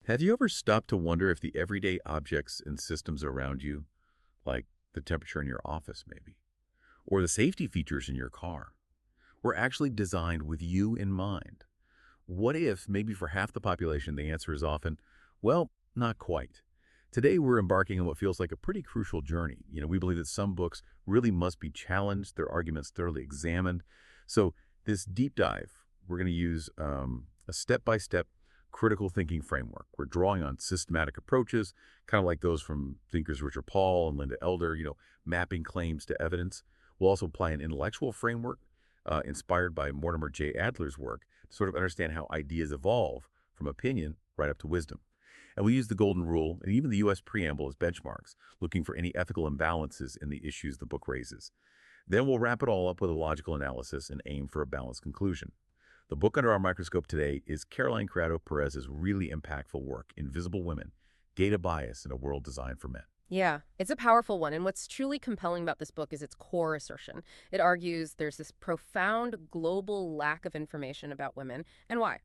Have you ever stopped to wonder if the everyday objects and systems around you, like the temperature in your office maybe, or the safety features in your car, were actually designed with you in mind? What if, maybe for half the population, the answer is often, well, not quite. Today, we're embarking on what feels like a pretty crucial journey. We believe that some books really must be challenged, their arguments thoroughly examined. So this deep dive, we're going to use a step-by-step critical thinking framework. We're drawing on systematic approaches, kind of like those from thinkers Richard Paul and Linda Elder, mapping claims to evidence. We'll also apply an intellectual framework inspired by Mortimer J. Adler's work to sort of understand how ideas evolve from opinion right up to wisdom. And we use the Golden Rule and even the U.S. Preamble as benchmarks, looking for any ethical imbalances in the issues the book raises. Then we'll wrap it all up with a logical analysis and aim for a balanced conclusion. The book under our microscope today is Criado Perez's really impactful work, Invisible Women, Data Bias in a World Designed for Men. Yeah, it's a powerful one, and what's truly compelling about this book is its core assertion. It argues there's this profound global lack of information about women, and why.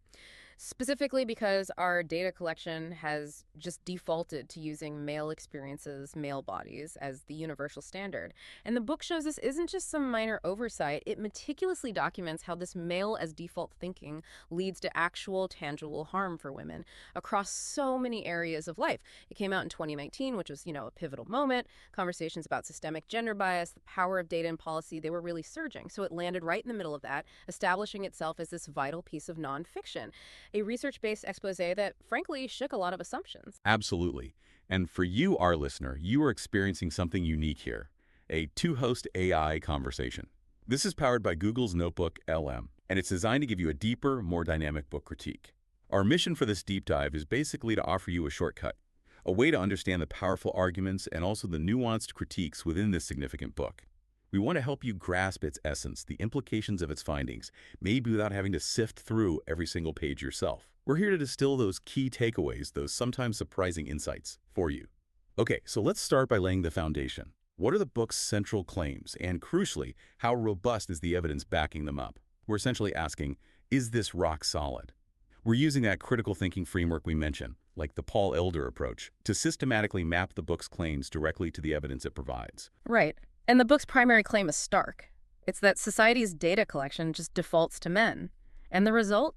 Specifically because our data collection has just defaulted to using male experiences, male bodies, as the universal standard. And the book shows this isn't just some minor oversight. It meticulously documents how this male as default thinking leads to actual tangible harm for women across so many areas of life. It came out in 2019, which was, a pivotal moment. Conversations about systemic gender bias, the power of data and policy, they were really surging. So it landed right in the middle of that, establishing itself as this vital piece of nonfiction. A research-based expose that, frankly, shook a lot of assumptions. Absolutely. And for you, our listener, you are experiencing something unique here, a two-host AI conversation. This is powered by Google's NotebookLM, and it's designed to give you a deeper, more dynamic book critique. Our mission for this deep dive is basically to offer you a shortcut, a way to understand the powerful arguments and also the nuanced critiques within this significant book. We want to help you grasp its essence, the implications of its findings, maybe without having to sift through every single page yourself. We're here to distill those key takeaways, those sometimes surprising insights, for you. Okay, so let's start by laying the foundation. What are the book's central claims? And crucially, how robust is the evidence backing them up? We're essentially asking, is this rock solid? We're using that critical thinking framework we mentioned, like the Paul Elder approach, to systematically map the book's claims directly to the evidence it provides. Right. And the book's primary claim is stark. It's that society's data collection just defaults to men. And the result?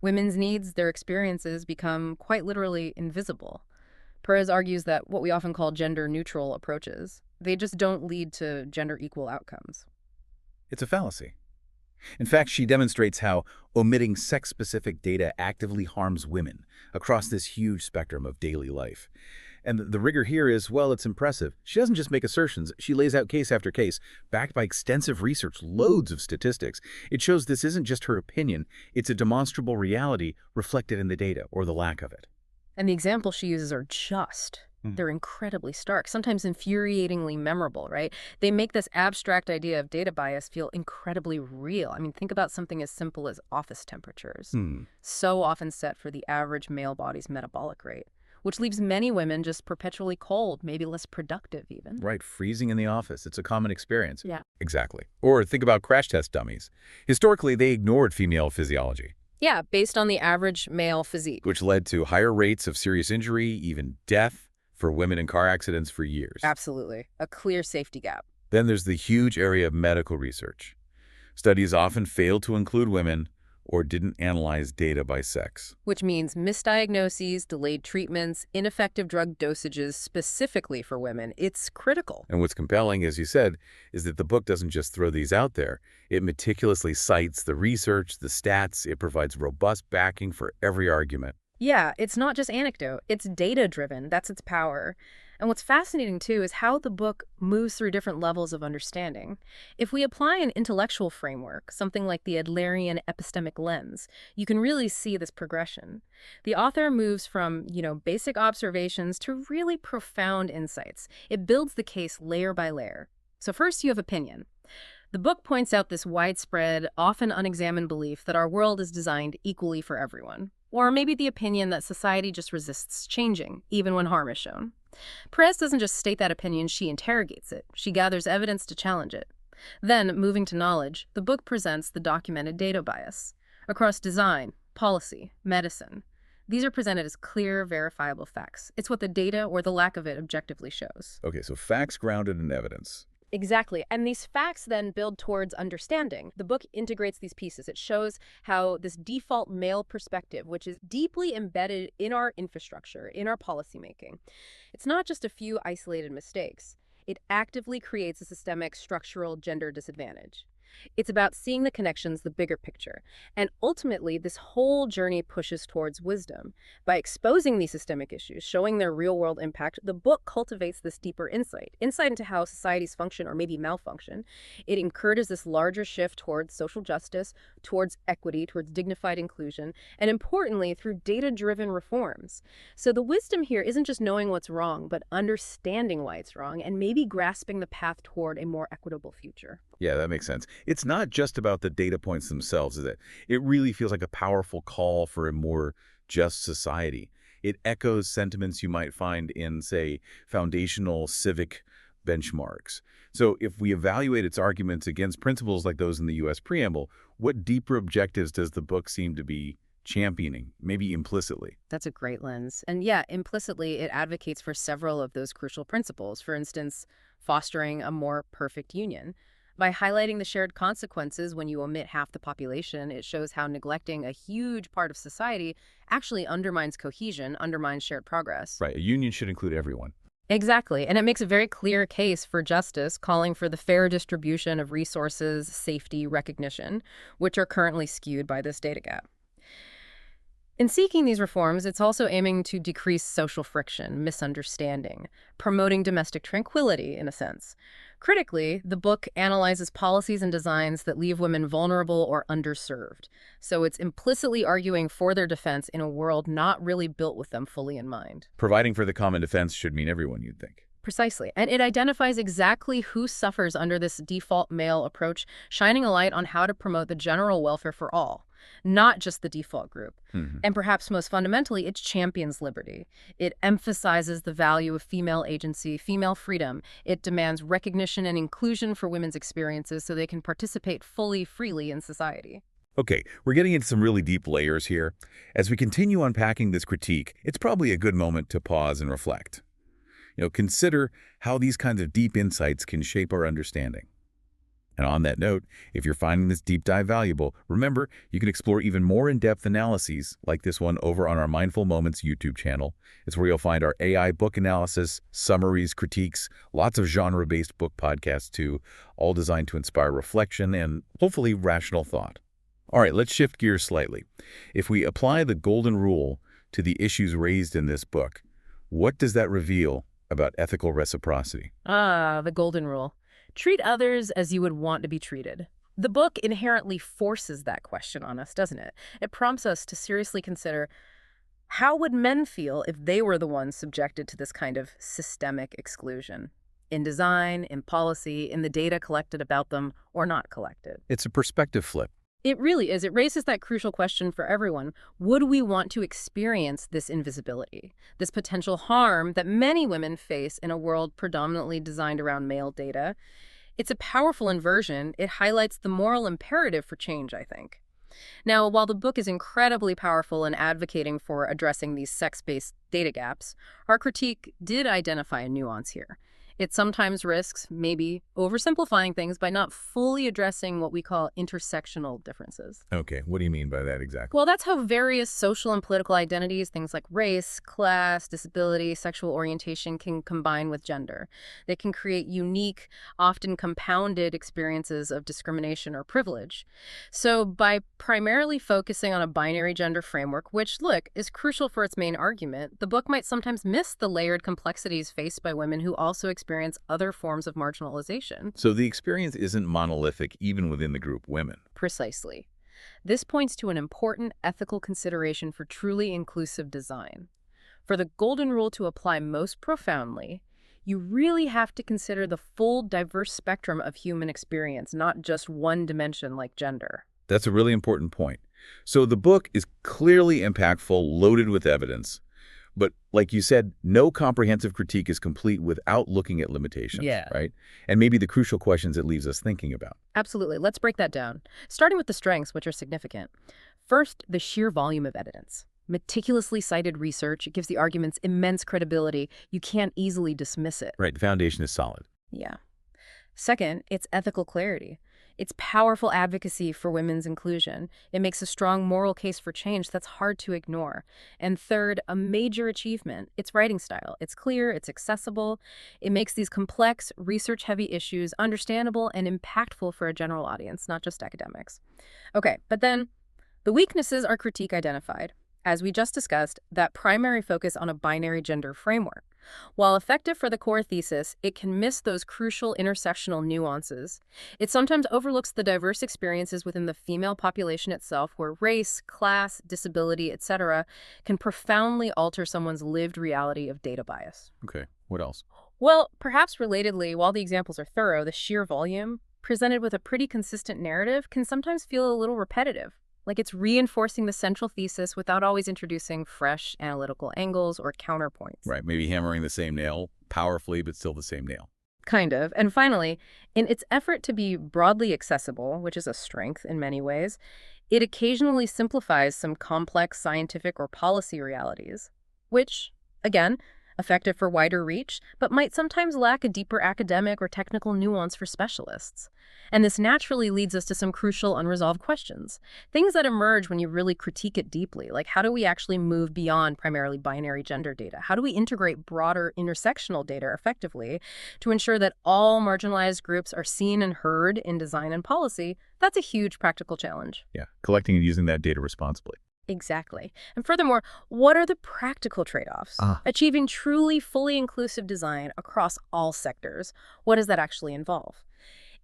Women's needs, their experiences, become quite literally invisible. Perez argues that what we often call gender-neutral approaches, they just don't lead to gender-equal outcomes. It's a fallacy. In fact, she demonstrates how omitting sex-specific data actively harms women across this huge spectrum of daily life. And the rigor here is, well, it's impressive. She doesn't just make assertions. She lays out case after case, backed by extensive research, loads of statistics. It shows this isn't just her opinion. It's a demonstrable reality reflected in the data, or the lack of it. And the examples she uses are they're incredibly stark, sometimes infuriatingly memorable, right? They make this abstract idea of data bias feel incredibly real. I mean, think about something as simple as office temperatures, so often set for the average male body's metabolic rate, which leaves many women just perpetually cold, maybe less productive even. Right, freezing in the office. It's a common experience. Yeah. Exactly. Or think about crash test dummies. Historically, they ignored female physiology. Yeah, based on the average male physique. Which led to higher rates of serious injury, even death, for women in car accidents for years. Absolutely. A clear safety gap. Then there's the huge area of medical research. Studies often failed to include women or didn't analyze data by sex. Which means misdiagnoses, delayed treatments, ineffective drug dosages specifically for women. It's critical. And what's compelling, as you said, is that the book doesn't just throw these out there. It meticulously cites the research, the stats. It provides robust backing for every argument. Yeah, it's not just anecdote. It's data-driven. That's its power. And what's fascinating, too, is how the book moves through different levels of understanding. If we apply an intellectual framework, something like the Adlerian epistemic lens, you can really see this progression. The author moves from, basic observations to really profound insights. It builds the case layer by layer. So first, you have opinion. The book points out this widespread, often unexamined belief that our world is designed equally for everyone. Or maybe the opinion that society just resists changing, even when harm is shown. Perez doesn't just state that opinion, she interrogates it. She gathers evidence to challenge it. Then, moving to knowledge, the book presents the documented data bias across design, policy, medicine. These are presented as clear, verifiable facts. It's what the data or the lack of it objectively shows. Okay, so facts grounded in evidence. Exactly. And these facts then build towards understanding. The book integrates these pieces. It shows how this default male perspective, which is deeply embedded in our infrastructure, in our policymaking, it's not just a few isolated mistakes. It actively creates a systemic structural gender disadvantage. It's about seeing the connections, the bigger picture. And ultimately, this whole journey pushes towards wisdom. By exposing these systemic issues, showing their real-world impact, the book cultivates this deeper insight into how societies function or maybe malfunction. It encourages this larger shift towards social justice, towards equity, towards dignified inclusion, and importantly, through data-driven reforms. So the wisdom here isn't just knowing what's wrong, but understanding why it's wrong and maybe grasping the path toward a more equitable future. Yeah, that makes sense. It's not just about the data points themselves, is it? It really feels like a powerful call for a more just society. It echoes sentiments you might find in, say, foundational civic benchmarks. So if we evaluate its arguments against principles like those in the U.S. Preamble, what deeper objectives does the book seem to be championing, maybe implicitly? That's a great lens. And yeah, implicitly, it advocates for several of those crucial principles. For instance, fostering a more perfect union. By highlighting the shared consequences when you omit half the population, it shows how neglecting a huge part of society actually undermines cohesion, undermines shared progress. Right, a union should include everyone. Exactly, and it makes a very clear case for justice, calling for the fair distribution of resources, safety, recognition, which are currently skewed by this data gap. In seeking these reforms, it's also aiming to decrease social friction, misunderstanding, promoting domestic tranquility, in a sense. Critically, the book analyzes policies and designs that leave women vulnerable or underserved. So it's implicitly arguing for their defense in a world not really built with them fully in mind. Providing for the common defense should mean everyone, you'd think. Precisely. And it identifies exactly who suffers under this default male approach, shining a light on how to promote the general welfare for all, not just the default group. And perhaps most fundamentally, it champions liberty. It emphasizes the value of female agency, female freedom. It demands recognition and inclusion for women's experiences so they can participate fully, freely in society. Okay, we're getting into some really deep layers here. As we continue unpacking this critique, it's probably a good moment to pause and reflect. Consider how these kinds of deep insights can shape our understanding. And on that note, if you're finding this deep dive valuable, remember, you can explore even more in-depth analyses like this one over on our Mindful Moments YouTube channel. It's where you'll find our AI book analysis, summaries, critiques, lots of genre-based book podcasts too, all designed to inspire reflection and hopefully rational thought. All right, let's shift gears slightly. If we apply the golden rule to the issues raised in this book, what does that reveal about ethical reciprocity? The golden rule. Treat others as you would want to be treated. The book inherently forces that question on us, doesn't it? It prompts us to seriously consider, how would men feel if they were the ones subjected to this kind of systemic exclusion? In design, in policy, in the data collected about them or not collected. It's a perspective flip. It really is. It raises that crucial question for everyone. Would we want to experience this invisibility, this potential harm that many women face in a world predominantly designed around male data? It's a powerful inversion. It highlights the moral imperative for change, I think. Now, while the book is incredibly powerful in advocating for addressing these sex-based data gaps, our critique did identify a nuance here. It sometimes risks maybe oversimplifying things by not fully addressing what we call intersectional differences. Okay, what do you mean by that exactly? Well, that's how various social and political identities, things like race, class, disability, sexual orientation, can combine with gender. They can create unique, often compounded experiences of discrimination or privilege. So by primarily focusing on a binary gender framework, which, look, is crucial for its main argument, the book might sometimes miss the layered complexities faced by women who also experience other forms of marginalization. So the experience isn't monolithic even within the group women. Precisely. This points to an important ethical consideration for truly inclusive design. For the golden rule to apply most profoundly, you really have to consider the full diverse spectrum of human experience, not just one dimension like gender. That's a really important point. So the book is clearly impactful, loaded with evidence. But like you said, no comprehensive critique is complete without looking at limitations, right? And maybe the crucial questions it leaves us thinking about. Absolutely. Let's break that down. Starting with the strengths, which are significant. First, the sheer volume of evidence. meticulously cited research. It gives the arguments immense credibility. You can't easily dismiss it. Right, the foundation is solid. Yeah. Second, it's ethical clarity. It's powerful advocacy for women's inclusion. It makes a strong moral case for change that's hard to ignore. And third, a major achievement, its writing style. It's clear, it's accessible. It makes these complex, research-heavy issues understandable and impactful for a general audience, not just academics. Okay, but then the weaknesses are critique identified. As we just discussed, that primary focus on a binary gender framework. While effective for the core thesis, it can miss those crucial intersectional nuances. It sometimes overlooks the diverse experiences within the female population itself, where race, class, disability, etc. can profoundly alter someone's lived reality of data bias. Okay, what else? Well, perhaps relatedly, while the examples are thorough, the sheer volume, presented with a pretty consistent narrative, can sometimes feel a little repetitive. Like it's reinforcing the central thesis without always introducing fresh analytical angles or counterpoints. Right, maybe hammering the same nail powerfully, but still the same nail. Kind of. And finally, in its effort to be broadly accessible, which is a strength in many ways, it occasionally simplifies some complex scientific or policy realities, which, again, effective for wider reach, but might sometimes lack a deeper academic or technical nuance for specialists. And this naturally leads us to some crucial unresolved questions, things that emerge when you really critique it deeply, like how do we actually move beyond primarily binary gender data? How do we integrate broader intersectional data effectively to ensure that all marginalized groups are seen and heard in design and policy? That's a huge practical challenge. Yeah, collecting and using that data responsibly. Exactly. And furthermore, what are the practical trade-offs? Achieving truly fully inclusive design across all sectors, what does that actually involve?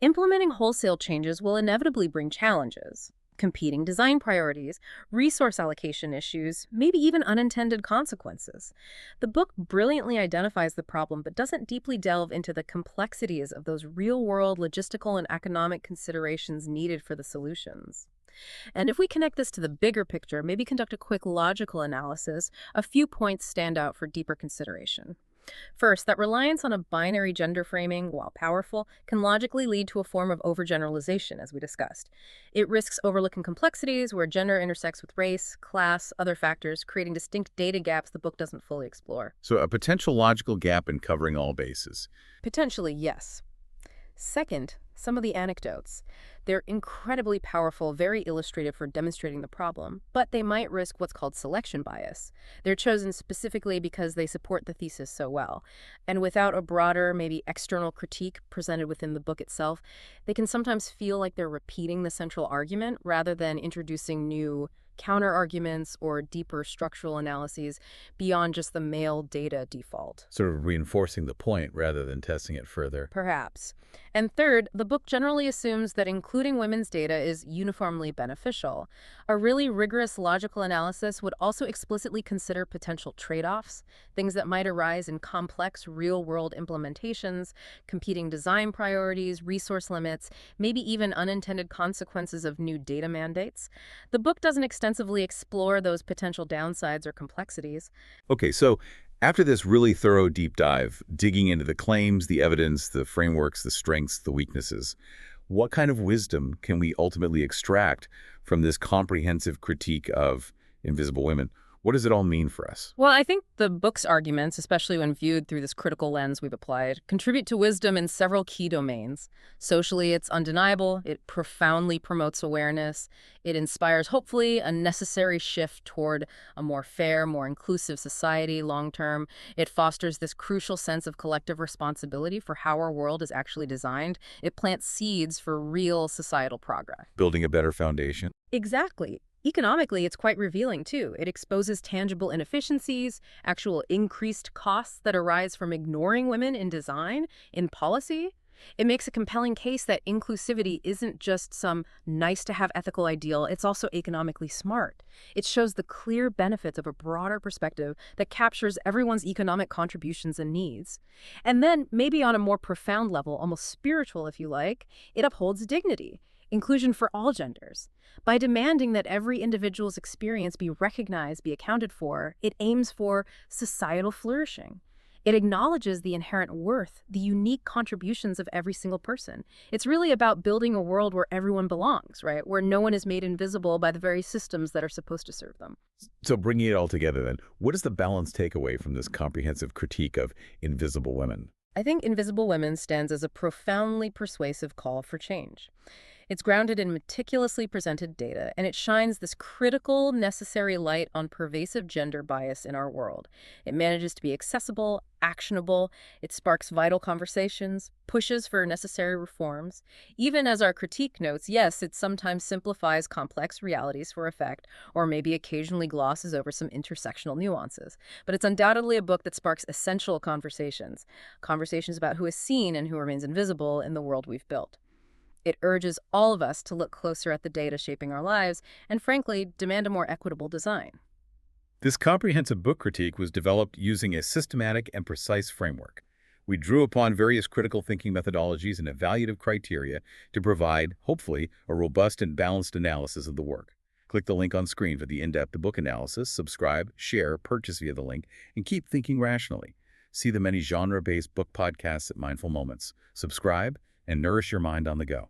Implementing wholesale changes will inevitably bring challenges. Competing design priorities, resource allocation issues, maybe even unintended consequences. The book brilliantly identifies the problem but doesn't deeply delve into the complexities of those real-world logistical and economic considerations needed for the solutions. And if we connect this to the bigger picture, maybe conduct a quick logical analysis, a few points stand out for deeper consideration. First, that reliance on a binary gender framing, while powerful, can logically lead to a form of overgeneralization, as we discussed. It risks overlooking complexities where gender intersects with race, class, other factors, creating distinct data gaps the book doesn't fully explore. So a potential logical gap in covering all bases. Potentially, yes. Second, some of the anecdotes. They're incredibly powerful, very illustrative for demonstrating the problem, but they might risk what's called selection bias. They're chosen specifically because they support the thesis so well. And without a broader, maybe external critique presented within the book itself, they can sometimes feel like they're repeating the central argument rather than introducing new counter-arguments or deeper structural analyses beyond just the male data default. Sort of reinforcing the point rather than testing it further. Perhaps. And third, the book generally assumes that including women's data is uniformly beneficial. A really rigorous logical analysis would also explicitly consider potential trade-offs, things that might arise in complex real-world implementations, competing design priorities, resource limits, maybe even unintended consequences of new data mandates. The book doesn't extensively explore those potential downsides or complexities. Okay, so after this really thorough deep dive, digging into the claims, the evidence, the frameworks, the strengths, the weaknesses, what kind of wisdom can we ultimately extract from this comprehensive critique of invisible women? What does it all mean for us? Well, I think the book's arguments, especially when viewed through this critical lens we've applied, contribute to wisdom in several key domains. Socially, it's undeniable. It profoundly promotes awareness. It inspires, hopefully, a necessary shift toward a more fair, more inclusive society long-term. It fosters this crucial sense of collective responsibility for how our world is actually designed. It plants seeds for real societal progress. Building a better foundation? Exactly. Economically, it's quite revealing, too. It exposes tangible inefficiencies, actual increased costs that arise from ignoring women in design, in policy. It makes a compelling case that inclusivity isn't just some nice-to-have ethical ideal, it's also economically smart. It shows the clear benefits of a broader perspective that captures everyone's economic contributions and needs. And then, maybe on a more profound level, almost spiritual if you like, it upholds dignity. Inclusion for all genders. By demanding that every individual's experience be recognized, be accounted for, it aims for societal flourishing. It acknowledges the inherent worth, the unique contributions of every single person. It's really about building a world where everyone belongs, right? Where no one is made invisible by the very systems that are supposed to serve them. So bringing it all together then, what is the balanced takeaway from this comprehensive critique of invisible women? I think Invisible Women stands as a profoundly persuasive call for change. It's grounded in meticulously presented data, and it shines this critical, necessary light on pervasive gender bias in our world. It manages to be accessible, actionable, it sparks vital conversations, pushes for necessary reforms. Even as our critique notes, yes, it sometimes simplifies complex realities for effect, or maybe occasionally glosses over some intersectional nuances. But it's undoubtedly a book that sparks essential conversations, conversations about who is seen and who remains invisible in the world we've built. It urges all of us to look closer at the data shaping our lives and, frankly, demand a more equitable design. This comprehensive book critique was developed using a systematic and precise framework. We drew upon various critical thinking methodologies and evaluative criteria to provide, hopefully, a robust and balanced analysis of the work. Click the link on screen for the in-depth book analysis, subscribe, share, purchase via the link, and keep thinking rationally. See the many genre-based book podcasts at Mindful Moments. Subscribe and nourish your mind on the go.